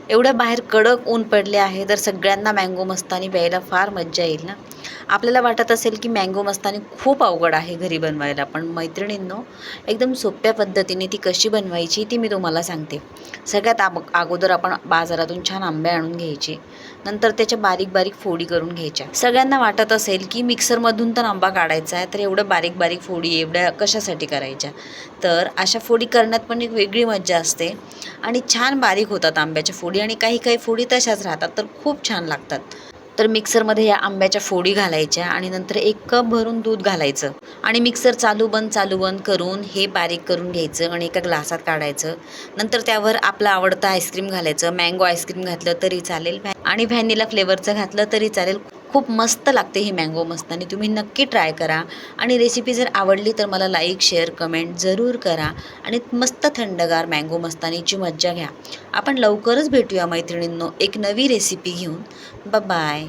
एवढ्या बाहेर कडक ऊन पडले आहे, तर सगळ्यांना मँगो मस्तानी प्यायला फार मज्जा येईल ना. आपल्याला वाटत असेल की मँगो मस्तानी खूप अवघड आहे घरी बनवायला, पण मैत्रिणींनो, एकदम सोप्या पद्धतीने ती कशी बनवायची ती मी तुम्हाला सांगते. सगळ्यात अगोदर आपण बाजारातून छान आंबे आणून घ्यायचे. नंतर त्याच्या बारीक बारीक फोडी करून घ्यायच्या. सगळ्यांना वाटत असेल की मिक्सरमधून तर आंबा काढायचा आहे, तर एवढं बारीक बारीक फोडी एवढ्या कशासाठी करायच्या. तर अशा फोडी करण्यात पण एक वेगळी मज्जा असते आणि छान बारीक होतात आंब्याच्या फोडी, आणि काही काही फोडी तशाच राहतात, तर खूप छान लागतात. तर मिक्सरमध्ये या आंब्याच्या फोडी घालायच्या आणि नंतर 1 कप भरून दूध घालायचं आणि मिक्सर चालू बंद करून हे बारीक करून घ्यायचं आणि एका ग्लासात काढायचं. नंतर त्यावर आपलं आवडतं आईस्क्रीम घालायचं. मँगो आईस्क्रीम घातलं तरी चालेल आणि व्हॅनिला फ्लेवरचं घातलं तरी चालेल. खूप मस्त लागते ही मँगो मस्तानी. तुम्ही नक्की ट्राय करा आणि रेसिपी जर आवडली तर मला लाईक, शेअर, कमेंट जरूर करा आणि मस्त थंडगार मँगो मस्तानीची मज्जा घ्या. आपण लवकरच भेटूया मैत्रिणींनो एक नवी रेसिपी घेऊन. बाय.